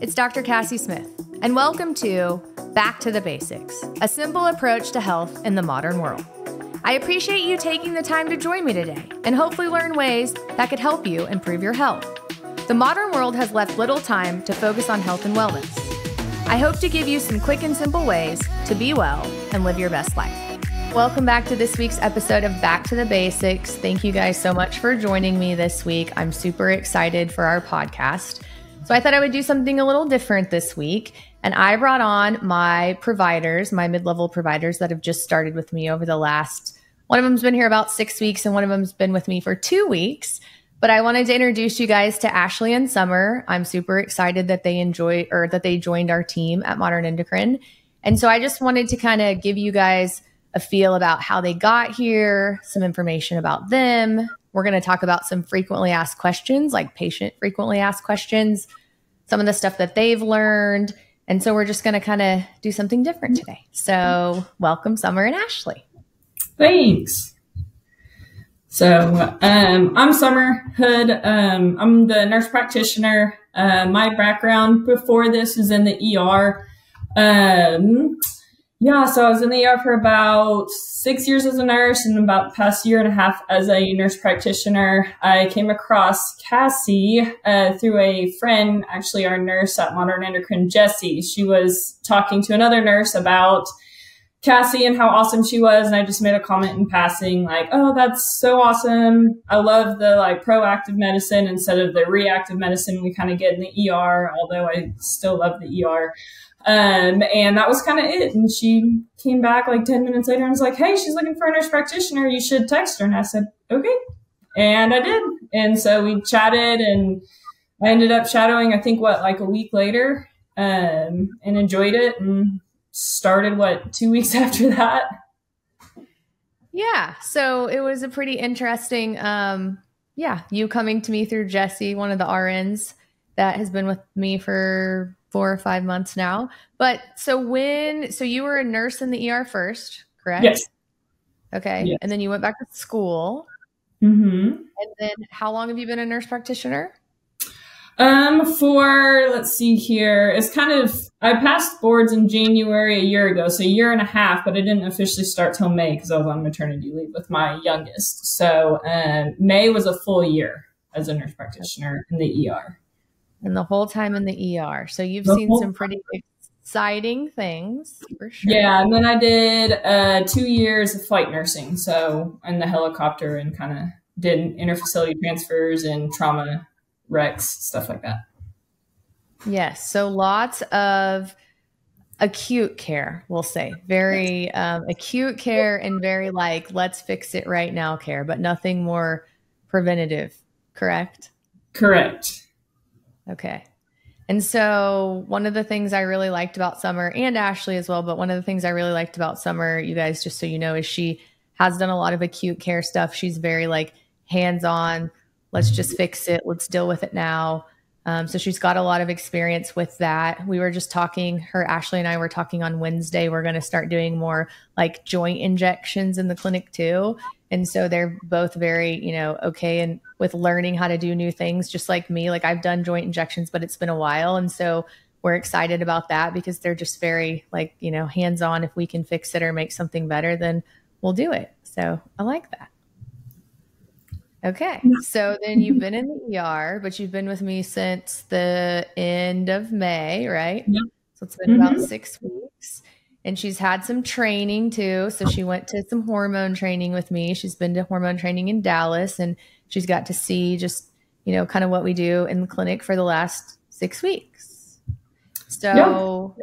It's Dr. Cassie Smith, and welcome to Back to the Basics, a simple approach to health in the modern world. I appreciate you taking the time to join me today and hopefully learn ways that could help you improve your health. The modern world has left little time to focus on health and wellness. I hope to give you some quick and simple ways to be well and live your best life. Welcome back to this week's episode of Back to the Basics. Thank you guys so much for joining me this week. I'm super excited for our podcast. So I thought I would do something a little different this week. And I brought on my providers, my mid-level providers that have just started with me over the last, one of them's been here about 6 weeks and one of them's been with me for 2 weeks. But I wanted to introduce you guys to Ashley and Summer. I'm super excited that they joined our team at Modern Endocrine. And so I just wanted to kind of give you guys a feel about how they got here, some information about them. We're going to talk about some frequently asked questions, like patient frequently asked questions, some of the stuff that they've learned. And so we're just going to kind of do something different today. So welcome, Summer and Ashley. Thanks. So I'm Summer Hood. I'm the nurse practitioner. My background before this is in the ER. So I was in the ER for about 6 years as a nurse and about the past year and a half as a nurse practitioner. I came across Cassie through a friend, actually our nurse at Modern Endocrine, Jessie. She was talking to another nurse about Cassie and how awesome she was. And I just made a comment in passing like, oh, that's so awesome. I love the proactive medicine instead of the reactive medicine we kind of get in the ER, although I still love the ER. And that was kind of it. And she came back 10 minutes later and was like, hey, she's looking for a nurse practitioner. You should text her. And I said, okay. And I did. And so we chatted and I ended up shadowing, I think a week later, and enjoyed it and started 2 weeks after that. Yeah. So it was a pretty interesting, you coming to me through Jessie, one of the RNs that has been with me for 4 or 5 months now. But so you were a nurse in the ER first, correct? Yes. Okay. Yes. And then you went back to school. Mm-hmm. And then how long have you been a nurse practitioner? Let's see here. I passed boards in January a year ago, so a year and a half, but I didn't officially start till May because I was on maternity leave with my youngest. So, May was a full year as a nurse practitioner in the ER. And the whole time in the ER. So you've seen some pretty exciting things for sure. Yeah. And then I did 2 years of flight nursing. So in the helicopter and kind of did interfacility transfers and trauma recs, stuff like that. Yes. So lots of acute care, we'll say. Very acute care and very let's fix it right now care, but nothing more preventative, correct? Correct. Okay. And so one of the things I really liked about Summer and Ashley as well, but one of the things I really liked about Summer, you guys, just so you know, is she has done a lot of acute care stuff. She's very hands-on. Let's just fix it. Let's deal with it now. So she's got a lot of experience with that. We were just talking, Ashley and I were talking on Wednesday. We're going to start doing more joint injections in the clinic too. And so they're both very, okay. And with learning how to do new things, just like me, I've done joint injections, but it's been a while. And so we're excited about that because they're just very hands-on. If we can fix it or make something better, then we'll do it. So I like that. Okay. So then you've been in the ER, but you've been with me since the end of May, right? Yep. So it's been about 6 weeks. And she's had some training too. So she went to some hormone training with me. She's been to hormone training in Dallas and she's got to see just, kind of what we do in the clinic for the last 6 weeks. So,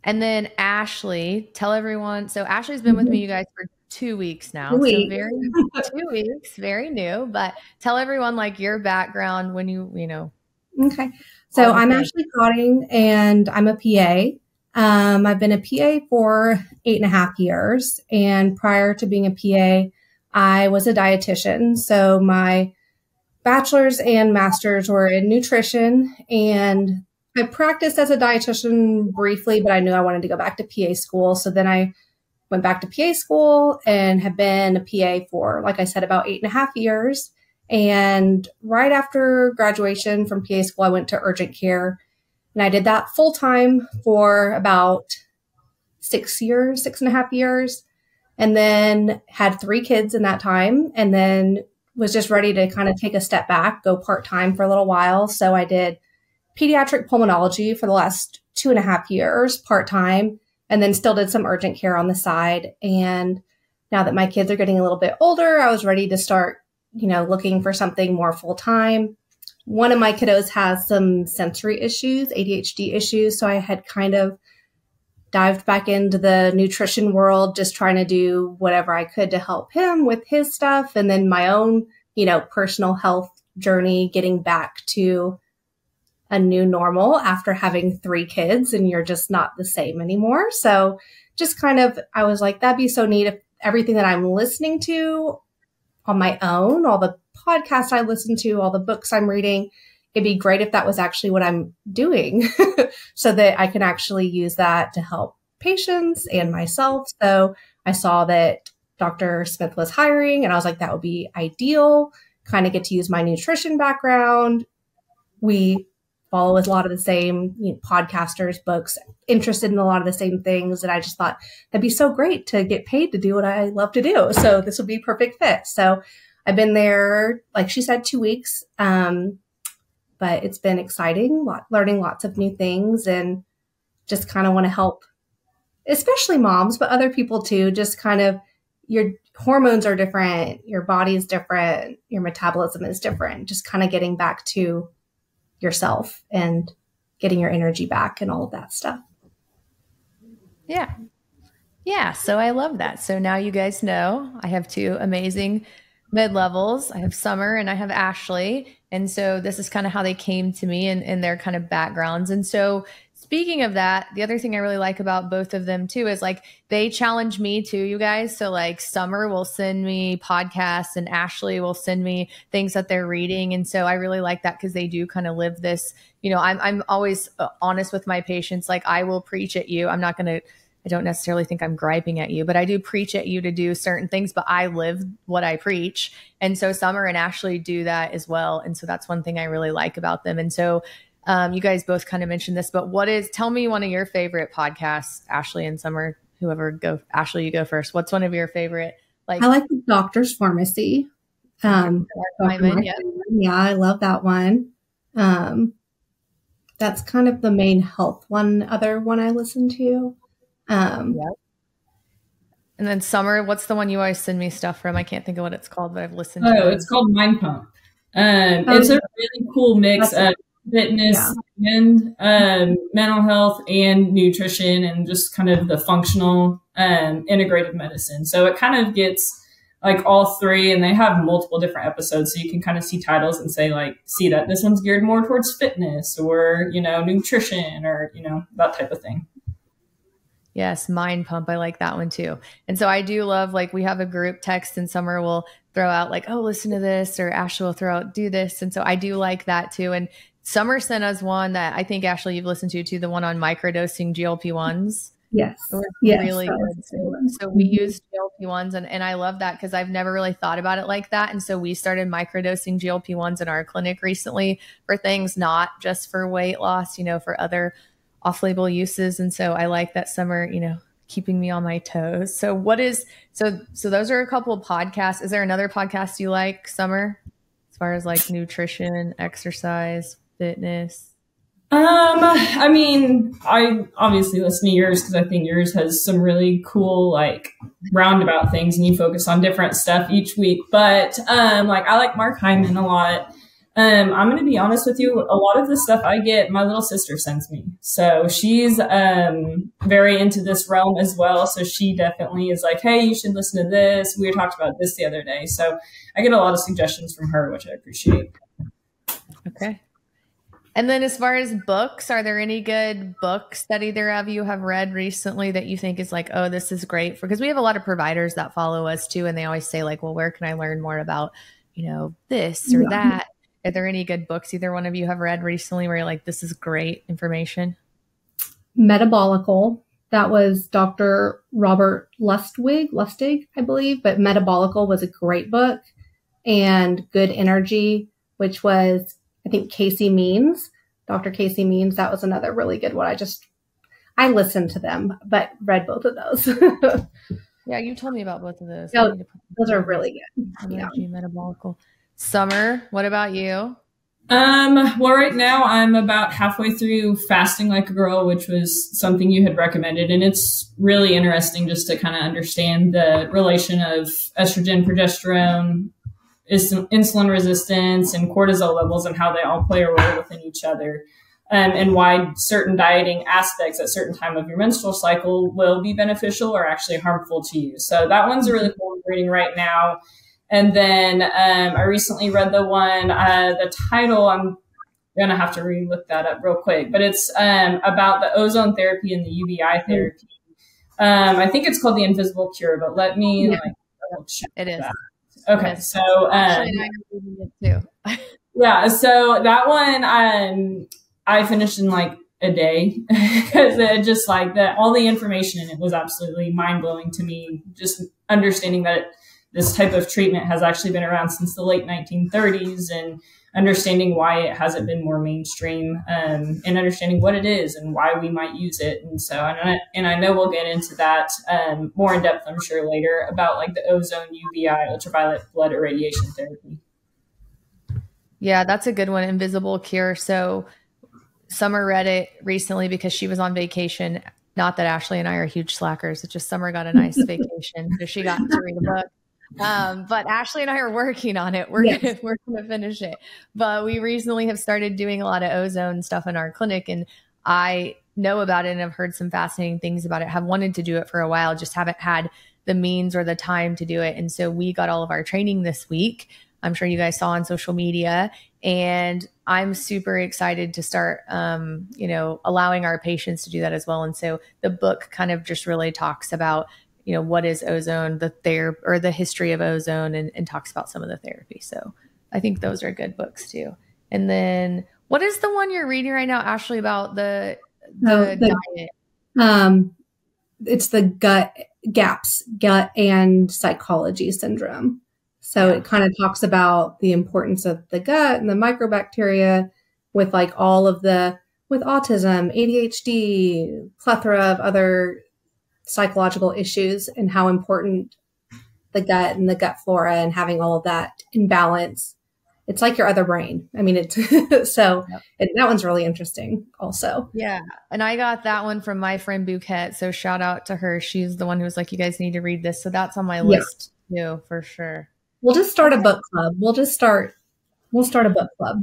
And then Ashley, tell everyone. So Ashley's been with me, you guys, for 2 weeks now. So 2 weeks, very new, but tell everyone your background when you. Okay. So I'm Ashley Cotting and I'm a PA. I've been a PA for 8.5 years. And prior to being a PA, I was a dietitian. So my bachelor's and master's were in nutrition. And I practiced as a dietitian briefly, but I knew I wanted to go back to PA school. So then I went back to PA school and have been a PA for, like I said, about 8.5 years. And right after graduation from PA school, I went to urgent care, and I did that full time for about 6.5 years, and then had 3 kids in that time, and then was just ready to kind of take a step back, go part-time for a little while. So I did pediatric pulmonology for the last 2.5 years part-time, and then still did some urgent care on the side. And now that my kids are getting a little bit older, I was ready to start, looking for something more full-time. One of my kiddos has some sensory issues, ADHD issues. So I had kind of dived back into the nutrition world, just trying to do whatever I could to help him with his stuff. And then my own, personal health journey, getting back to a new normal after having 3 kids, and you're just not the same anymore. So just kind of, I was like, that'd be so neat if everything that I'm listening to on my own, all the podcasts I listen to, all the books I'm reading, it'd be great if that was actually what I'm doing so that I can actually use that to help patients and myself. So I saw that Dr. Smith was hiring, and I was like, that would be ideal. Kind of get to use my nutrition background. We follow a lot of the same podcasters, books, interested in a lot of the same things. And I just thought that'd be so great to get paid to do what I love to do. So this would be a perfect fit. So I've been there, like she said, 2 weeks. But it's been exciting, learning lots of new things, and just kind of want to help, especially moms, but other people too. Just kind of, your hormones are different, your body is different, your metabolism is different. Just kind of getting back to yourself and getting your energy back and all of that stuff. Yeah. Yeah. So I love that. So now you guys know I have 2 amazing mid-levels. I have Summer and I have Ashley. And so this is kind of how they came to me and their kind of backgrounds. And so speaking of that, the other thing I really like about both of them too is like they challenge me too, you guys. So like Summer will send me podcasts and Ashley will send me things that they're reading. And so I really like that because they do kind of live this, I'm always honest with my patients. Like I will preach at you. I don't necessarily think I'm griping at you, but I do preach at you to do certain things, but I live what I preach. And so Summer and Ashley do that as well. And so that's one thing I really like about them. And so you guys both kind of mentioned this, but tell me one of your favorite podcasts, Ashley and Summer, Ashley, you go first. What's one of your favorite? I like the Doctor's Pharmacy. Yeah, I love that one. That's kind of the main health other one I listen to. And then Summer, what's the one you always send me stuff from? I can't think of what it's called, but I've listened to it. Oh, it's called Mind Pump. It's a really cool mix of fitness and mental health and nutrition and just kind of the functional integrative medicine. So it kind of gets like all 3, and they have multiple different episodes. So you can kind of see titles and say like, see that this one's geared more towards fitness or, nutrition or, that type of thing. Yes, Mind Pump. I like that one too. And so I do love, like, we have a group text and Summer will throw out like, oh, listen to this, or Ashley will throw out, do this. And so I do like that too. And Summer sent us one that I think, Ashley, you've listened to, the one on microdosing GLP-1s. Yes. Really good. So we use GLP-1s and I love that because I've never really thought about it like that. And so we started microdosing GLP-1s in our clinic recently for things not just for weight loss, for other off-label uses. And so I like that Summer, keeping me on my toes. So so those are a couple of podcasts. Is there another podcast you like, Summer, as far as like nutrition, exercise, fitness? I mean, I obviously listen to yours because I think yours has some really cool, like, roundabout things, and you focus on different stuff each week. But I like Mark Hyman a lot. I'm going to be honest with you. A lot of the stuff I get, my little sister sends me. So she's very into this realm as well. So she definitely is like, hey, you should listen to this. We talked about this the other day. So I get a lot of suggestions from her, which I appreciate. Okay. And then as far as books, are there any good books that either of you have read recently that you think is like, oh, this is great? Because we have a lot of providers that follow us too. And they always say like, well, where can I learn more about, this or that? Are there any good books either one of you have read recently where you're like, this is great information? Metabolical. That was Dr. Robert Lustig, I believe, but Metabolical was a great book. and Good Energy, which was, I think, Casey Means, Dr. Casey Means. That was another really good one. I listened to them, but read both of those. Yeah, you told me about both of those. So, those are really good. Energy, metabolical. Summer, what about you? Well, right now I'm about halfway through Fasting Like a Girl, which was something you had recommended. And it's really interesting just to kind of understand the relation of estrogen, progesterone, insulin resistance, and cortisol levels and how they all play a role within each other. And why certain dieting aspects at certain time of your menstrual cycle will be beneficial or actually harmful to you. So that one's a really cool one I'm reading right now. And then I recently read the one, the title, I'm going to have to look that up real quick, but it's about the ozone therapy and the UVI therapy. I think it's called The Invisible Cure, but let me check it is. That. Okay, it is. so I'm reading it too. Yeah, so that one I finished in like a day because it just like all the information in it was absolutely mind blowing to me. Just understanding that this type of treatment has actually been around since the late 1930s and understanding why it hasn't been more mainstream and understanding what it is and why we might use it. And so, and I know we'll get into that more in depth, I'm sure later about like the ozone, UVI, ultraviolet blood irradiation therapy. Yeah, that's a good one. Invisible Cure. So Summer read it recently because she was on vacation. Not that Ashley and I are huge slackers. It's just Summer got a nice vacation. So she got to read a book. But Ashley and I are working on it. We're going to finish it. But we recently have started doing a lot of ozone stuff in our clinic. And I know about it and have heard some fascinating things about it. Have wanted to do it for a while, just haven't had the means or the time to do it. And so we got all of our training this week. I'm sure you guys saw on social media. And I'm super excited to start, allowing our patients to do that as well. And so the book kind of just really talks about, what is ozone, the history of ozone, and talks about some of the therapy. So I think those are good books too. And then what is the one you're reading right now, Ashley, about the diet? It's the gut and psychology syndrome. So it kind of talks about the importance of the gut and the microbacteria with like with autism, ADHD, plethora of other psychological issues and how important the gut and the gut flora and having all of that in balance. It's like your other brain. I mean, that one's really interesting also. Yeah. And I got that one from my friend Bouquet. So shout out to her. She's the one who was like, you guys need to read this. So that's on my list too, for sure. We'll just start a book club. We'll start a book club.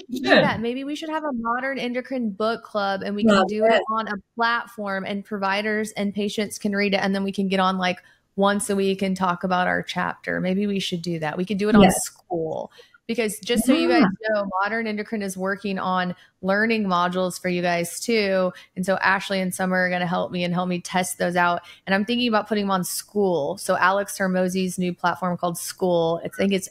Yeah, maybe we should have a modern endocrine book club and we can do it on a platform and providers and patients can read it. And then we can get on like once a week and talk about our chapter. Maybe we should do that. We could do it on School because just so you guys know, Modern Endocrine is working on learning modules for you guys too. And so Ashley and Summer are going to help me test those out. And I'm thinking about putting them on School. So Alex Hormozi's new platform called School, I think it's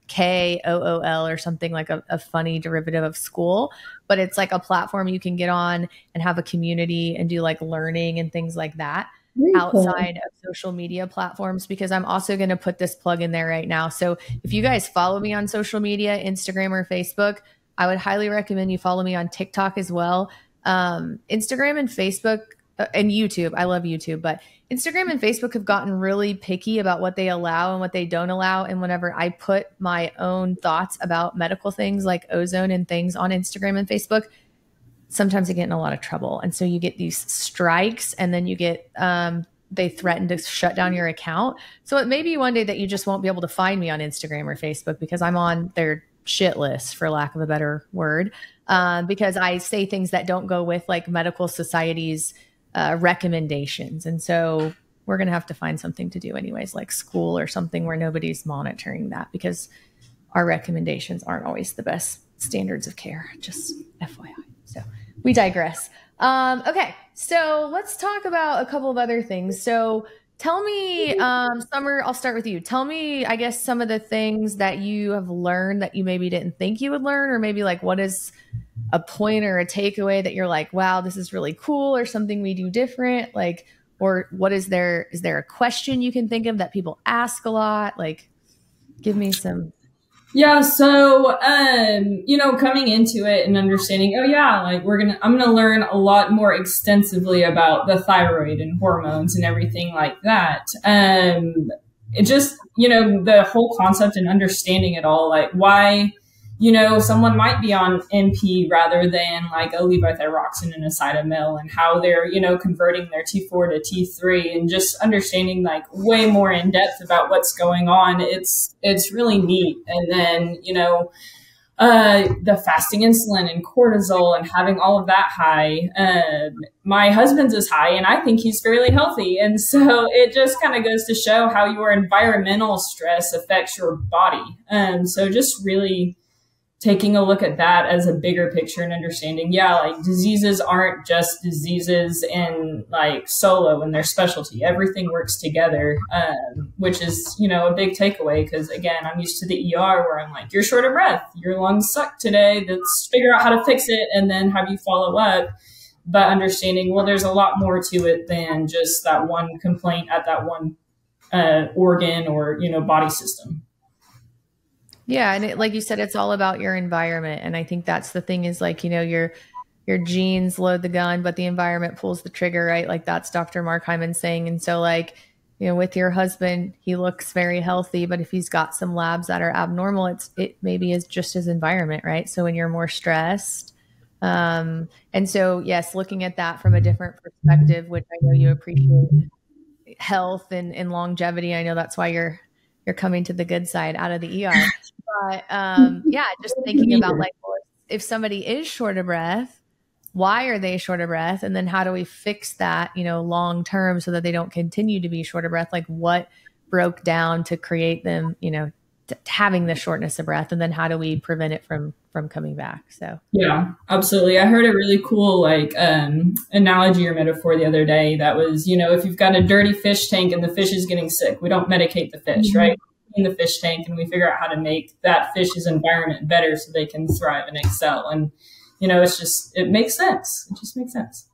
SKOOL or something like a funny derivative of School, but it's like a platform you can get on and have a community and do like learning and things like that. Outside of social media platforms, because I'm also going to put this plug in there right now. So if you guys follow me on social media, Instagram or Facebook, I would highly recommend you follow me on TikTok as well. Instagram and Facebook and YouTube. I love YouTube, but Instagram and Facebook have gotten really picky about what they allow and what they don't allow. And whenever I put my own thoughts about medical things like ozone and things on Instagram and Facebook, sometimes I get in a lot of trouble. And so you get these strikes and then you get, they threaten to shut down your account. So it may be one day that you just won't be able to find me on Instagram or Facebook because I'm on their shit list, for lack of a better word, because I say things that don't go with like medical society's recommendations. And so we're going to have to find something to do anyways, like School or something where nobody's monitoring that because our recommendations aren't always the best standards of care, just FYI. So we digress. Okay, so let's talk about a couple of other things. So tell me, Summer, I'll start with you. Tell me, I guess, some of the things that you have learned that you maybe didn't think you would learn, or maybe like what is a point or a takeaway that you're like, wow, this is really cool, or something we do different, like, or what is there a question you can think of that people ask a lot? Like, Give me some. Yeah. So, coming into it and understanding, like I'm going to learn a lot more extensively about the thyroid and hormones and everything like that. It just, the whole concept and understanding it all, like why, someone might be on NP rather than like a levothyroxine and a Cytomel, and how they're, converting their T4 to T3, and just understanding like way more in depth about what's going on. It's really neat. And then, the fasting insulin and cortisol and having all of that high. My husband's is high, and I think he's fairly healthy. And so it just kind of goes to show how your environmental stress affects your body. So just really taking a look at that as a bigger picture and understanding, like diseases aren't just diseases in like solo in their specialty. Everything works together, which is, a big takeaway. Because again, I'm used to the ER where I'm like, you're short of breath, your lungs suck today. Let's figure out how to fix it and then have you follow up. But understanding, well, there's a lot more to it than just that one complaint at that one organ or, body system. Yeah. And like you said, it's all about your environment. And I think that's the thing is like, your genes load the gun, but the environment pulls the trigger, right? Like that's Dr. Mark Hyman saying. And so like, with your husband, he looks very healthy, but if he's got some labs that are abnormal, it maybe is just his environment, right? So when you're more stressed, and so yes, looking at that from a different perspective, which I know you appreciate health and longevity. I know that's why you're coming to the good side out of the ER. But just thinking about like, well, if somebody is short of breath, why are they short of breath? And then how do we fix that, long term so that they don't continue to be short of breath? Like what broke down to create them, having the shortness of breath? And then how do we prevent it from coming back? So yeah, absolutely. I heard a really cool like analogy or metaphor the other day that was, if you've got a dirty fish tank and the fish is getting sick, we don't medicate the fish, right? In the fish tank, and we figure out how to make that fish's environment better so they can thrive and excel. And it makes sense. It just makes sense.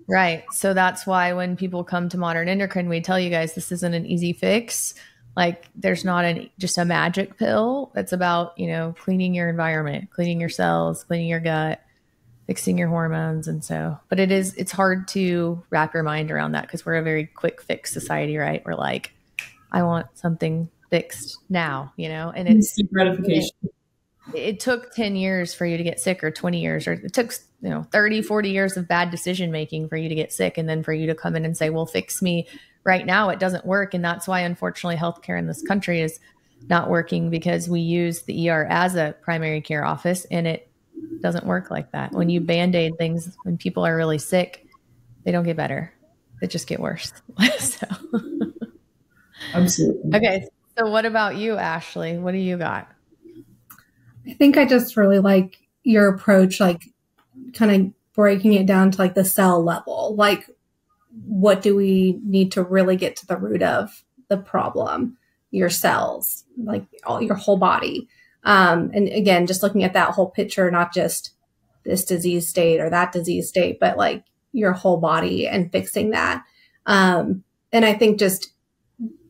Right. So that's why when people come to Modern Endocrine, we tell you guys this isn't an easy fix. Like there's not just a magic pill. It's about, cleaning your environment, cleaning your cells, cleaning your gut, fixing your hormones. And so, but it's hard to wrap your mind around that because we're a very quick fix society, right? We're like, I want something fixed now, and it's gratification. It took 10 years for you to get sick, or 20 years, or it took, 30, 40 years of bad decision-making for you to get sick. And then for you to come in and say, well, fix me right now, it doesn't work. And that's why, unfortunately, healthcare in this country is not working, because we use the ER as a primary care office, and it doesn't work like that. When you Band-Aid things, when people are really sick, they don't get better. They just get worse. So. Absolutely. Okay. So what about you, Ashley? What do you got? I think I just really like your approach, like kind of breaking it down to like the cell level. Like, what do we need to really get to the root of the problem? Your cells, like your whole body. And again, just looking at that whole picture, not just this disease state or that disease state, but like your whole body and fixing that. And I think just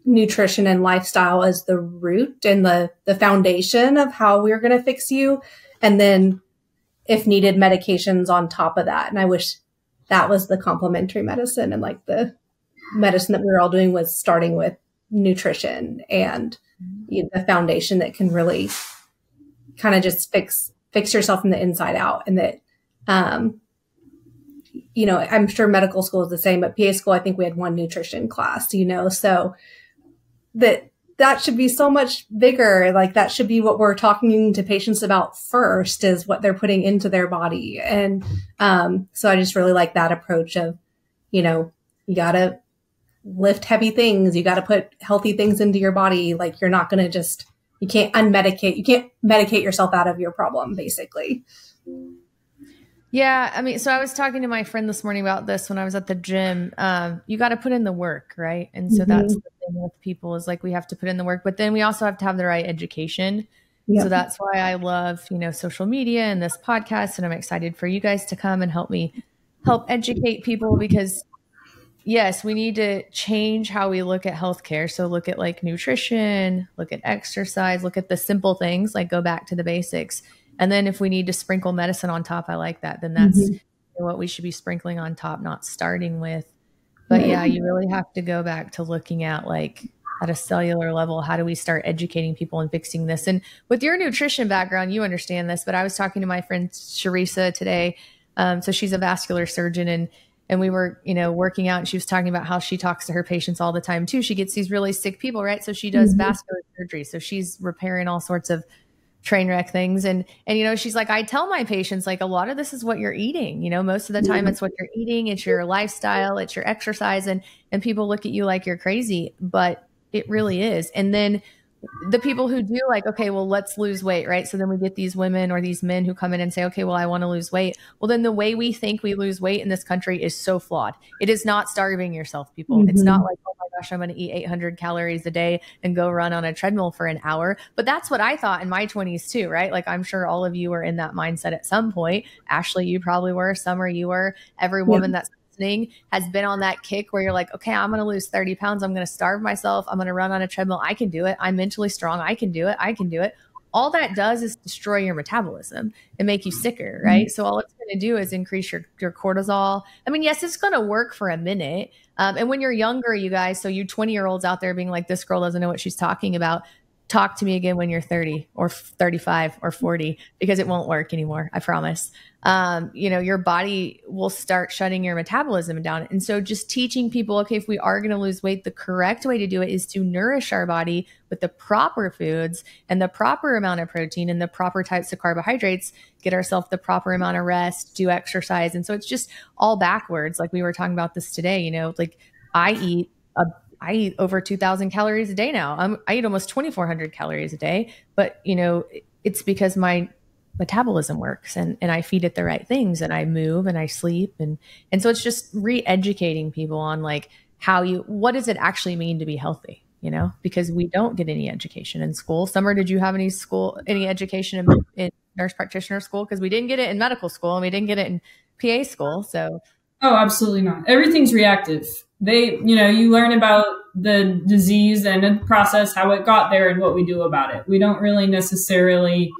nutrition and lifestyle is the root and the foundation of how we're going to fix you. And then if needed, medications on top of that. And I wish that was the complementary medicine, and like the medicine that we were all doing was starting with nutrition and the foundation that can really kind of just fix yourself from the inside out. And that, I'm sure medical school is the same, but PA school, I think we had one nutrition class, so that should be so much bigger. Like that should be what we're talking to patients about first, is what they're putting into their body. And so I just really like that approach of, you got to lift heavy things. You got to put healthy things into your body. Like you're not going to you can't unmedicate. You can't medicate yourself out of your problem, basically. Yeah. I mean, so I was talking to my friend this morning about this when I was at the gym. You got to put in the work, right? And so that's the thing with people, is like we have to put in the work, but then we also have to have the right education. Yep. So that's why I love, social media and this podcast. And I'm excited for you guys to come and help educate people, because yes, we need to change how we look at healthcare. So look at like nutrition, look at exercise, look at the simple things, like go back to the basics. And then if we need to sprinkle medicine on top, I like that. Then that's what we should be sprinkling on top, not starting with. But yeah, you really have to go back to looking at like at a cellular level, how do we start educating people and fixing this? And with your nutrition background, you understand this, but I was talking to my friend Sharisa today. So she's a vascular surgeon, and we were, working out, and she was talking about how she talks to her patients all the time too. She gets these really sick people, right? So she does vascular surgery. So she's repairing all sorts of train wreck things. And, she's like, I tell my patients, like, a lot of this is what you're eating, most of the time it's what you're eating, it's your lifestyle, it's your exercise. And people look at you like you're crazy, but it really is. And then the people who do like, okay, well, let's lose weight, right? So then we get these women or these men who come in and say, okay, well, I want to lose weight. Well, then the way we think we lose weight in this country is so flawed. It is not starving yourself, people. It's not like, oh my gosh, I'm going to eat 800 calories a day and go run on a treadmill for an hour. But that's what I thought in my 20s too, right? Like, I'm sure all of you were in that mindset at some point. Ashley, you probably were. Summer, you were. Every woman that's has been on that kick where you're like, okay, I'm going to lose 30 pounds. I'm going to starve myself. I'm going to run on a treadmill. I can do it. I'm mentally strong. I can do it. I can do it. All that does is destroy your metabolism and make you sicker, right? So all it's going to do is increase your cortisol. I mean, yes, it's going to work for a minute. And when you're younger, you guys, so you 20-year-olds out there being like, this girl doesn't know what she's talking about. Talk to me again when you're 30 or 35 or 40, because it won't work anymore. I promise. Your body will start shutting your metabolism down. And so just teaching people, okay, if we are going to lose weight, the correct way to do it is to nourish our body with the proper foods and the proper amount of protein and the proper types of carbohydrates, get ourselves the proper amount of rest, do exercise. And so it's just all backwards. Like we were talking about this today, like I eat over 2,000 calories a day now. I eat almost 2,400 calories a day, but it's because my metabolism works and I feed it the right things and I move and I sleep. And so it's just re-educating people on like what does it actually mean to be healthy? Because we don't get any education in school. Summer, did you have any education in nurse practitioner school? Because we didn't get it in medical school and we didn't get it in PA school. So. Oh, absolutely not. Everything's reactive. You learn about the disease and the process, how it got there and what we do about it. We don't really necessarily,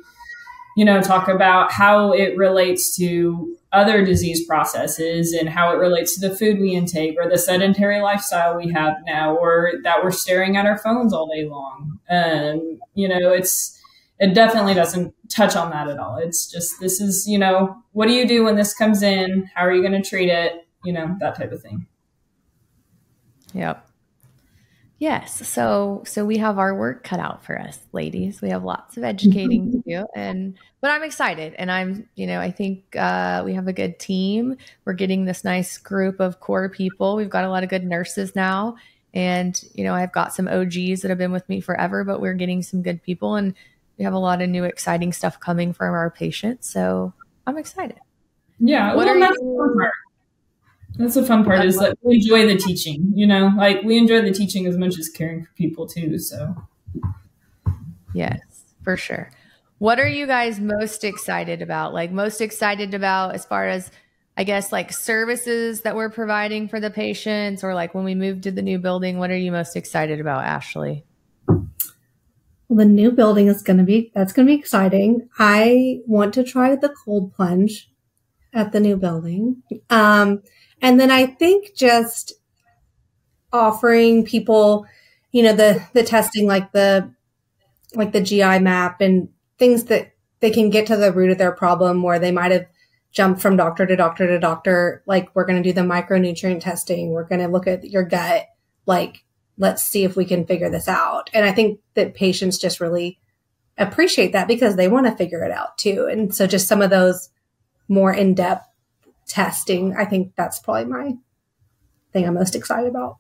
talk about how it relates to other disease processes and how it relates to the food we intake or the sedentary lifestyle we have now, or that we're staring at our phones all day long. It definitely doesn't touch on that at all. It's just, this is, what do you do when this comes in? How are you going to treat it? That type of thing. Yep. Yes. So we have our work cut out for us, ladies. We have lots of educating to do, but I'm excited, and I think we have a good team. We're getting this nice group of core people. We've got a lot of good nurses now, and I've got some OGs that have been with me forever, but we're getting some good people, and we have a lot of new exciting stuff coming from our patients. So I'm excited. Yeah. That's the fun part is that we enjoy the teaching, like we enjoy the teaching as much as caring for people too. So. Yes, for sure. What are you guys most excited about? Like most excited about as far as, I guess, like services that we're providing for the patients, or like when we move to the new building, what are you most excited about, Ashley? Well, the new building that's going to be exciting. I want to try the cold plunge at the new building. And then I think just offering people, the testing, like the GI map and things that they can get to the root of their problem, where they might have jumped from doctor to doctor to doctor. Like, we're going to do the micronutrient testing. We're going to look at your gut. Like, let's see if we can figure this out. And I think that patients just really appreciate that because they want to figure it out too. And so just some of those more in-depth testing, I think that's probably my thing I'm most excited about.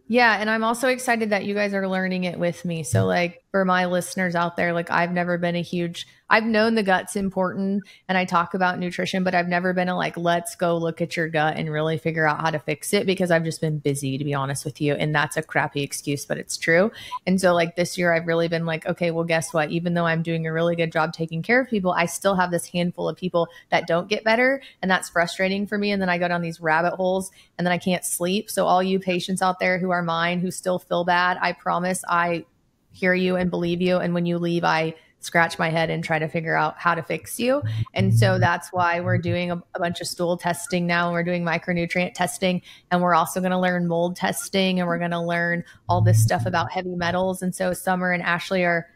Yeah. And I'm also excited that you guys are learning it with me. So like for my listeners out there, like I've known the gut's important and I talk about nutrition, but I've never been like, let's go look at your gut and really figure out how to fix it, because I've just been busy, to be honest with you. And that's a crappy excuse, but it's true. And so like this year I've really been like, okay, well, guess what? Even though I'm doing a really good job taking care of people, I still have this handful of people that don't get better. And that's frustrating for me. And then I go down these rabbit holes and then I can't sleep. So all you patients out there who are mine, who still feel bad, I promise I hear you and believe you. And when you leave, I scratch my head and try to figure out how to fix you. And so that's why we're doing a bunch of stool testing now. We're doing micronutrient testing, and we're also going to learn mold testing, and we're going to learn all this stuff about heavy metals. And so Summer and Ashley are,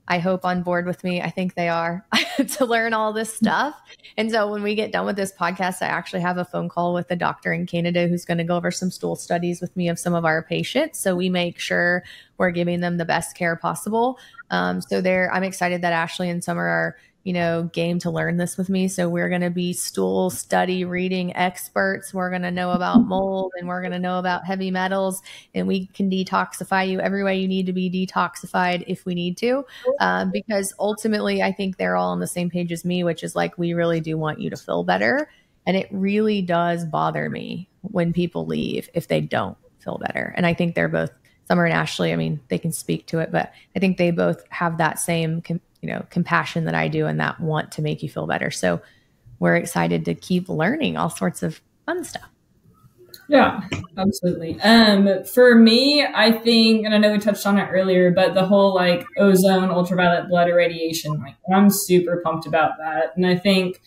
I hope, on board with me. I think they are to learn all this stuff. And so when we get done with this podcast, I actually have a phone call with a doctor in Canada who's going to go over some stool studies with me of some of our patients. So we make sure we're giving them the best care possible. I'm excited that Ashley and Summer are, game to learn this with me. So we're going to be stool study reading experts. We're going to know about mold, and we're going to know about heavy metals, and we can detoxify you every way you need to be detoxified if we need to. Because ultimately I think they're all on the same page as me, which is like, we really do want you to feel better. And it really does bother me when people leave if they don't feel better. And I think they're both, Summer and Ashley, I mean, they can speak to it, but I think they both have that same compassion that I do, and that want to make you feel better. So we're excited to keep learning all sorts of fun stuff. Yeah, absolutely. For me, I think, and I know we touched on it earlier, but the whole like ozone, ultraviolet blood irradiation, like I'm super pumped about that. And I think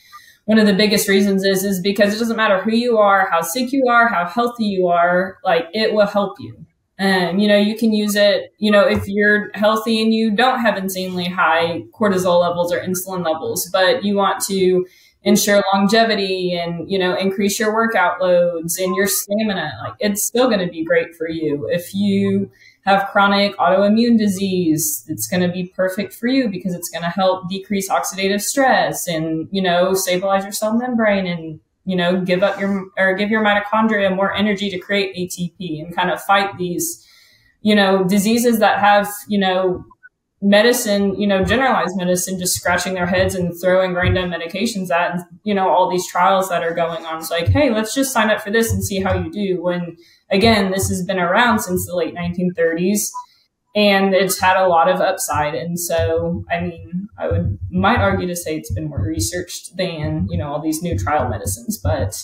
one of the biggest reasons is because it doesn't matter who you are, how sick you are, how healthy you are, like it will help you. You can use it, if you're healthy and you don't have insanely high cortisol levels or insulin levels, but you want to ensure longevity and, increase your workout loads and your stamina, like it's still going to be great for you. If you have chronic autoimmune disease, it's going to be perfect for you because it's going to help decrease oxidative stress and, stabilize your cell membrane and, give your mitochondria more energy to create ATP and kind of fight these, diseases that have, medicine, generalized medicine, just scratching their heads and throwing random medications at, and, all these trials that are going on. It's like, hey, let's just sign up for this and see how you do. When again, this has been around since the late 1930s. And it's had a lot of upside. And so, I mean, might argue to say it's been more researched than, all these new trial medicines, but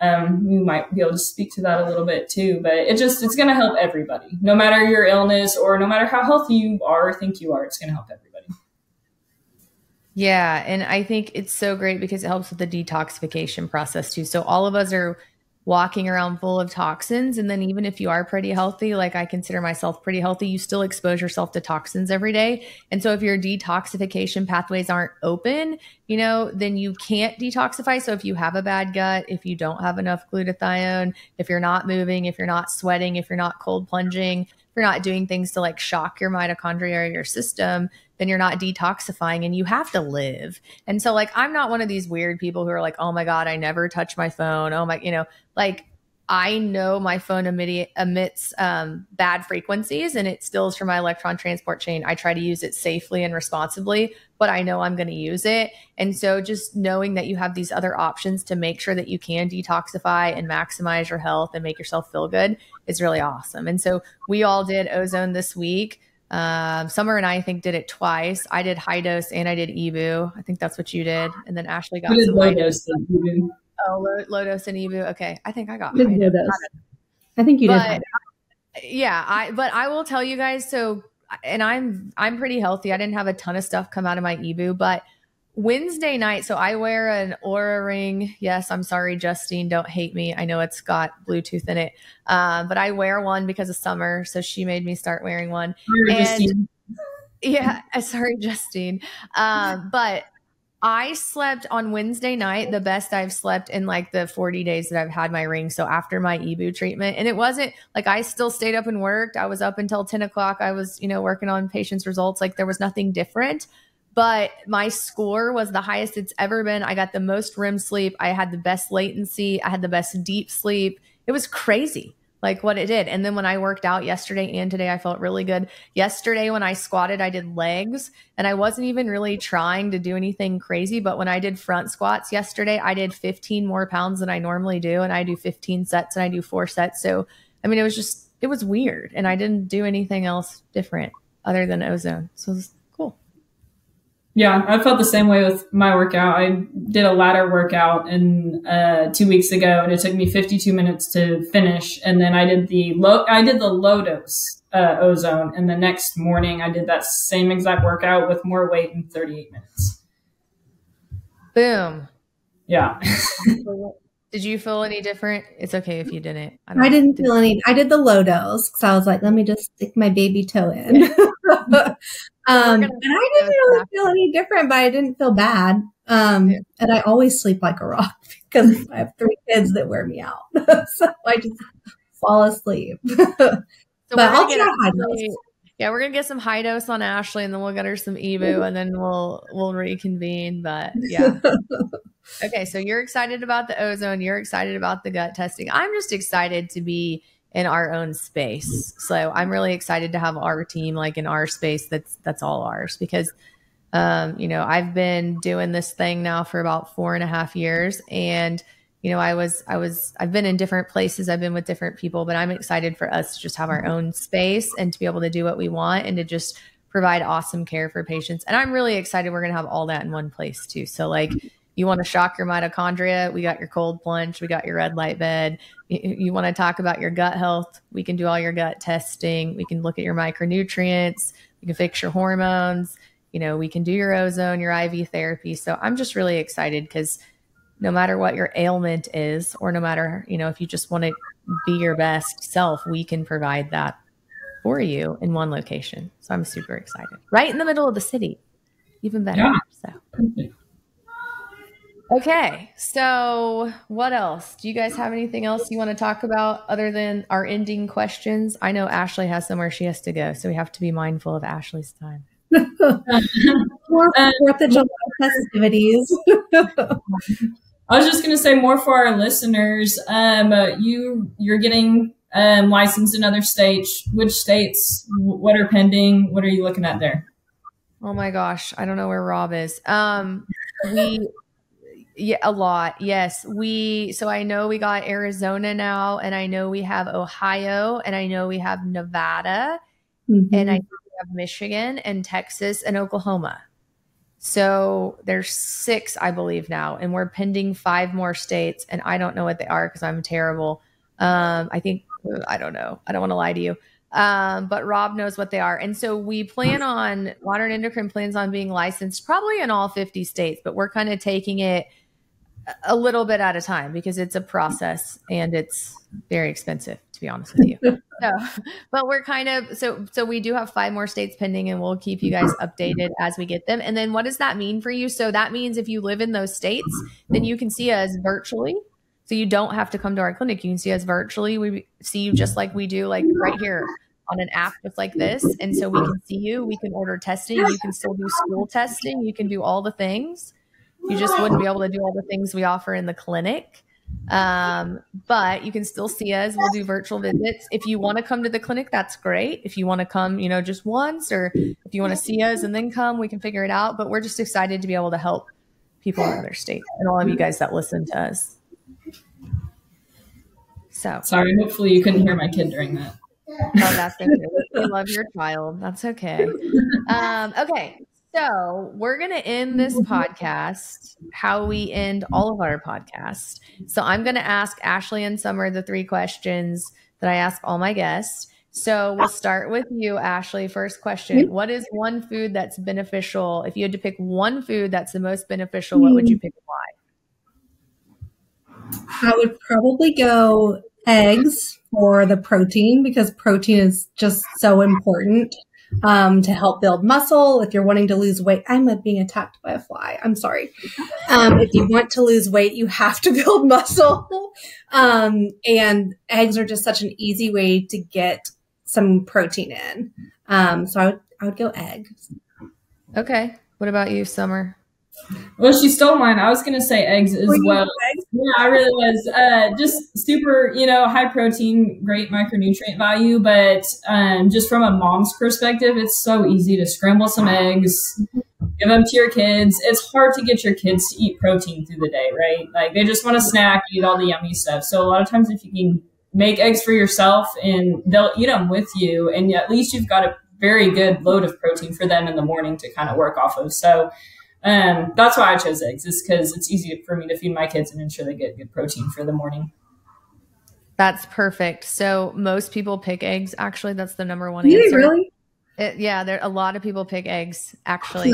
you might be able to speak to that a little bit too. But it's going to help everybody, no matter your illness or no matter how healthy you are or think you are, it's going to help everybody. Yeah. And I think it's so great because it helps with the detoxification process too. So all of us are walking around full of toxins. And then even if you are pretty healthy, like I consider myself pretty healthy, you still expose yourself to toxins every day. And so if your detoxification pathways aren't open, then you can't detoxify. So if you have a bad gut, if you don't have enough glutathione, if you're not moving, if you're not sweating, if you're not cold plunging, if you're not doing things to like shock your mitochondria or your system, then you're not detoxifying and you have to live. And so like, I'm not one of these weird people who are like, oh my God, I never touch my phone. Oh my, like I know my phone emits bad frequencies and it steals from my electron transport chain. I try to use it safely and responsibly, but I know I'm going to use it. And so just knowing that you have these other options to make sure that you can detoxify and maximize your health and make yourself feel good is really awesome. And so we all did ozone this week. Summer and I think did it twice. I did high dose and I did EBU. I think that's what you did. And then Ashley got some low dose. Low dose and EBU. Okay. I think I got high dose. I think you did. But I will tell you guys. So, and I'm pretty healthy. I didn't have a ton of stuff come out of my EBU, but Wednesday night. So I wear an Oura ring. Yes. I'm sorry, Justine, don't hate me. I know it's got Bluetooth in it. But I wear one because of Summer. So she made me start wearing one. Sorry, Justine. But I slept on Wednesday night, the best I've slept in like the 40 days that I've had my ring. So after my EBU treatment, and it wasn't like I still stayed up and worked. I was up until 10 o'clock. I was, working on patients' results. Like there was nothing different, but my score was the highest it's ever been. I got the most REM sleep. I had the best latency. I had the best deep sleep. It was crazy. like what it did. And then when I worked out yesterday and today, I felt really good. Yesterday, when I squatted, I did legs and I wasn't even really trying to do anything crazy. But when I did front squats yesterday, I did 15 more pounds than I normally do. And I do 15 sets and I do 4 sets. So, I mean, it was weird. And I didn't do anything else different other than ozone. So it was cool. Yeah, I felt the same way with my workout. I did a ladder workout 2 weeks ago, and it took me 52 minutes to finish. And then I did the low dose ozone, and the next morning I did that same exact workout with more weight in 38 minutes. Boom. Yeah. Did you feel any different? It's okay if you didn't. I didn't feel any. I did the low dose because I was like, let me just stick my baby toe in. And I didn't really feel any different, but I didn't feel bad. And I always sleep like a rock because I have 3 kids that wear me out. So I just fall asleep. But I'll try high dose. Yeah, we're gonna get some high dose on Ashley, and then we'll get her some Evo, and then we'll reconvene. But yeah. Okay, so you're excited about the ozone. You're excited about the gut testing. I'm just excited to be in our own space. So I'm really excited to have our team like in our space that's all ours because I've been doing this thing now for about 4.5 years, and I've been in different places. I've been with different people, but I'm excited for us to just have our own space and to be able to do what we want and to just provide awesome care for patients. And I'm really excited we're going to have all that in one place too. So like, you want to shock your mitochondria, we got your cold plunge, we got your red light bed. You want to talk about your gut health, we can do all your gut testing. We can look at your micronutrients, we can fix your hormones, we can do your ozone, your IV therapy. So I'm just really excited because no matter what your ailment is, or no matter, if you just want to be your best self, we can provide that for you in one location. So I'm super excited. Right in the middle of the city. Even better. Yeah. So. Okay, so what else? Do you guys have anything else you want to talk about other than our ending questions? I know Ashley has somewhere she has to go, so we have to be mindful of Ashley's time. More 4th of July festivities. I was just going to say more for our listeners. You're getting licensed in other states. Which states? What are pending? What are you looking at there? Oh my gosh, I don't know where Rob is. Yeah, a lot. Yes. So I know we got Arizona now, and I know we have Ohio, and I know we have Nevada, and I know we have Michigan and Texas and Oklahoma. So there's 6, I believe now, and we're pending 5 more states, and I don't know what they are because I'm terrible. I don't know. I don't want to lie to you. But Rob knows what they are. And so Modern Endocrine plans on being licensed probably in all 50 states, but we're kind of taking it a little bit at a time because it's a process and it's very expensive, to be honest with you. But we're kind of, so we do have 5 more states pending, and we'll keep you guys updated as we get them. And then what does that mean for you? So that means if you live in those states, then you can see us virtually. So you don't have to come to our clinic. You can see us virtually. We see you just like we do, like right here on an app just like this. And so we can see you, we can order testing. You can still do stool testing. You can do all the things. You just wouldn't be able to do all the things we offer in the clinic. But you can still see us. We'll do virtual visits. If you want to come to the clinic, that's great. If you want to come, just once, or if you want to see us and then come, we can figure it out. But we're just excited to be able to help people in other states and all of you guys that listen to us. So sorry, hopefully you couldn't hear my kid during that. Oh, that's okay. We love your child. That's okay. Okay. So we're going to end this podcast how we end all of our podcasts. So I'm going to ask Ashley and Summer the 3 questions that I ask all my guests. So we'll start with you, Ashley. First question. What is one food that's beneficial? If you had to pick one food that's the most beneficial, what would you pick and why? I would probably go eggs for the protein because protein is just so important. To help build muscle. If you're wanting to lose weight, I'm being attacked by a fly. I'm sorry. If you want to lose weight, you have to build muscle. And eggs are just such an easy way to get some protein in. So I would go eggs. Okay. What about you, Summer? Well, she stole mine. I was going to say eggs as well. Yeah, I really was. Just super, high protein, great micronutrient value. But just from a mom's perspective, it's so easy to scramble some eggs, give them to your kids. It's hard to get your kids to eat protein through the day, right? Like they just want to snack, eat all the yummy stuff. So a lot of times if you can make eggs for yourself and they'll eat them with you, and at least you've got a very good load of protein for them in the morning to kind of work off of. So that's why I chose eggs, is because it's easy for me to feed my kids and ensure they get good protein for the morning. That's perfect. So most people pick eggs. Actually, that's the number one answer. Really? There a lot of people pick eggs, actually.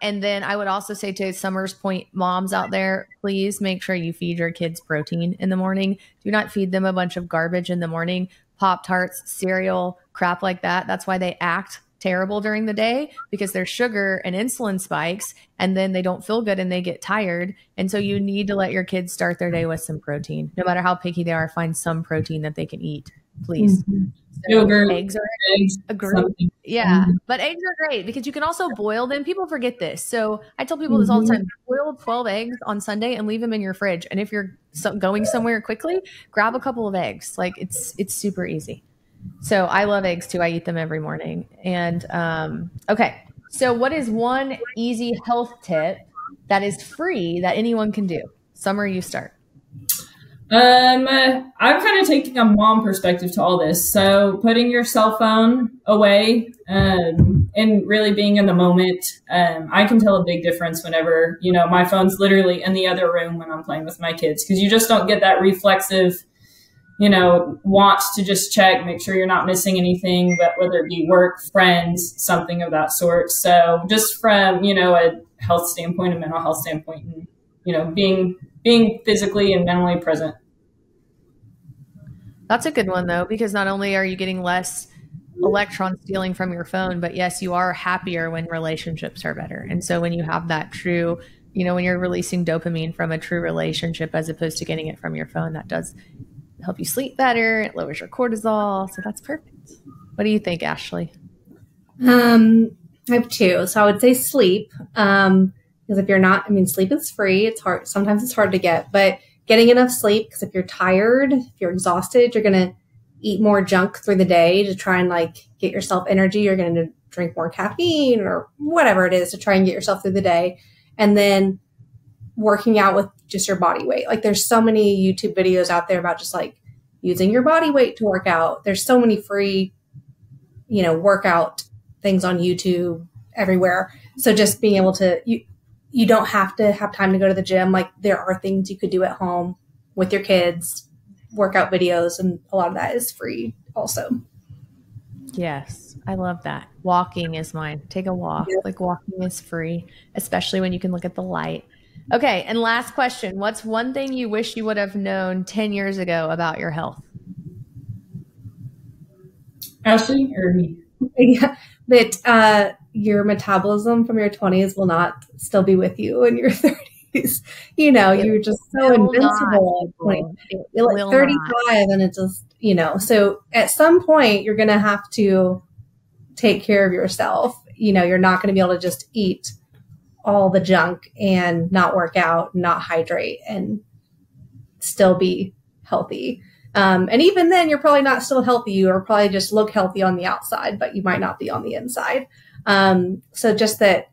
And then I would also say to Summer's point, moms out there, please make sure you feed your kids protein in the morning. Do not feed them a bunch of garbage in the morning, Pop-Tarts, cereal, crap like that. That's why they act terrible during the day, because there's sugar and insulin spikes, and then they don't feel good and they get tired. And so you need to let your kids start their day with some protein. No matter how picky they are, find some protein that they can eat, please. Mm-hmm. So Yogurt, eggs are a great, something. yeah, but eggs are great because you can also boil them. People forget this. So I tell people this all the time: boil 12 eggs on Sunday and leave them in your fridge. And if you're going somewhere quickly, grab a couple of eggs. Like it's super easy. So I love eggs too. I eat them every morning. And okay, so what is one easy health tip that is free that anyone can do? Summer, you start. I'm kind of taking a mom perspective to all this. So putting your cell phone away and really being in the moment. I can tell a big difference whenever, my phone's literally in the other room when I'm playing with my kids, because you just don't get that reflexive, want to just check, make sure you're not missing anything, but whether it be work, friends, something of that sort. So just from, a health standpoint, a mental health standpoint, and, being physically and mentally present. That's a good one, though, because not only are you getting less electron stealing from your phone, but yes, you are happier when relationships are better. And so when you have that true, when you're releasing dopamine from a true relationship as opposed to getting it from your phone, that does help you sleep better. It lowers your cortisol. So that's perfect. What do you think, Ashley? I have two. So I would say sleep. Because if you're not, sleep is free. It's hard. Sometimes it's hard to get, but getting enough sleep, because if you're tired, if you're exhausted, you're going to eat more junk through the day to try and get yourself energy. You're going to drink more caffeine or whatever it is to try and get yourself through the day. And then working out with just your body weight. There's so many YouTube videos out there about just using your body weight to work out. There's so many free, workout things on YouTube everywhere. So just being able to, you don't have to have time to go to the gym. There are things you could do at home with your kids, workout videos, and a lot of that is free also. Yes, I love that. Walking is mine. Take a walk. Yeah. Walking is free, especially when you can look at the light. Okay, and last question. What's one thing you wish you would have known 10 years ago about your health? Ashley or me? Yeah, that your metabolism from your 20s will not still be with you in your 30s. You're just so invincible. 35 and it just, so at some point you're going to have to take care of yourself. You're not going to be able to just eat all the junk and not work out, not hydrate, and still be healthy. And even then, you're probably not still healthy. You are probably just look healthy on the outside, but you might not be on the inside. So just that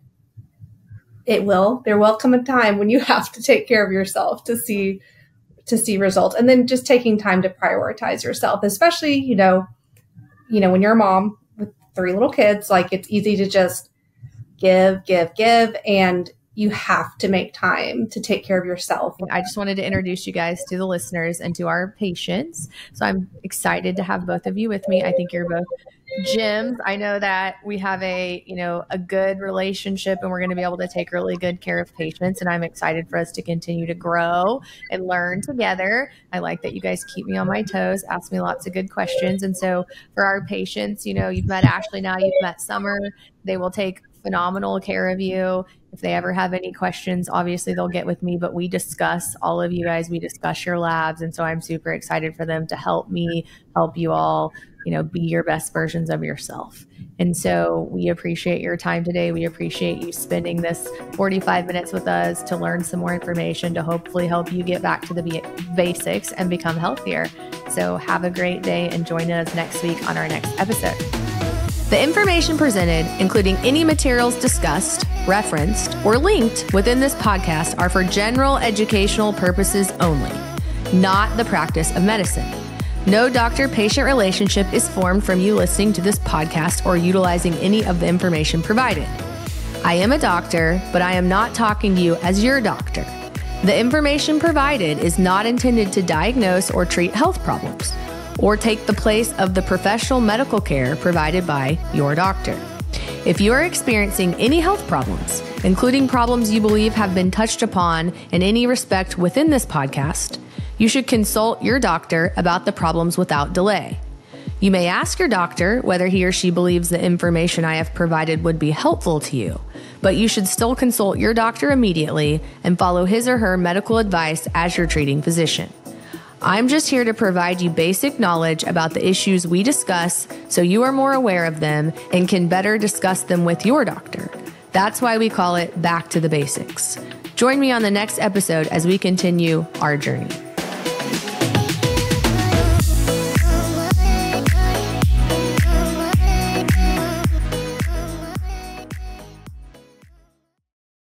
there will come a time when you have to take care of yourself to see results. And then just taking time to prioritize yourself, especially, when you're a mom with 3 little kids, it's easy to just give, and you have to make time to take care of yourself. I just wanted to introduce you guys to the listeners and to our patients. So I'm excited to have both of you with me. I think you're both gems. I know that we have a good relationship, and we're going to be able to take really good care of patients. And I'm excited for us to continue to grow and learn together. I like that you guys keep me on my toes, ask me lots of good questions. And so for our patients, you've met Ashley now, you've met Summer. They will take phenomenal care of you. If they ever have any questions, obviously they'll get with me, but we discuss, all of you guys, we discuss your labs. And so I'm super excited for them to help me, help you all, be your best versions of yourself. And so we appreciate your time today. We appreciate you spending this 45 minutes with us to learn some more information to hopefully help you get back to the basics and become healthier. So have a great day and join us next week on our next episode. The information presented, including any materials discussed, referenced, or linked within this podcast, are for general educational purposes only, not the practice of medicine. No doctor-patient relationship is formed from you listening to this podcast or utilizing any of the information provided. I am a doctor, but I am not talking to you as your doctor. The information provided is not intended to diagnose or treat health problems, or take the place of the professional medical care provided by your doctor. If you are experiencing any health problems, including problems you believe have been touched upon in any respect within this podcast, you should consult your doctor about the problems without delay. You may ask your doctor whether he or she believes the information I have provided would be helpful to you, but you should still consult your doctor immediately and follow his or her medical advice as your treating physician. I'm just here to provide you basic knowledge about the issues we discuss so you are more aware of them and can better discuss them with your doctor. That's why we call it Back to the Basics. Join me on the next episode as we continue our journey.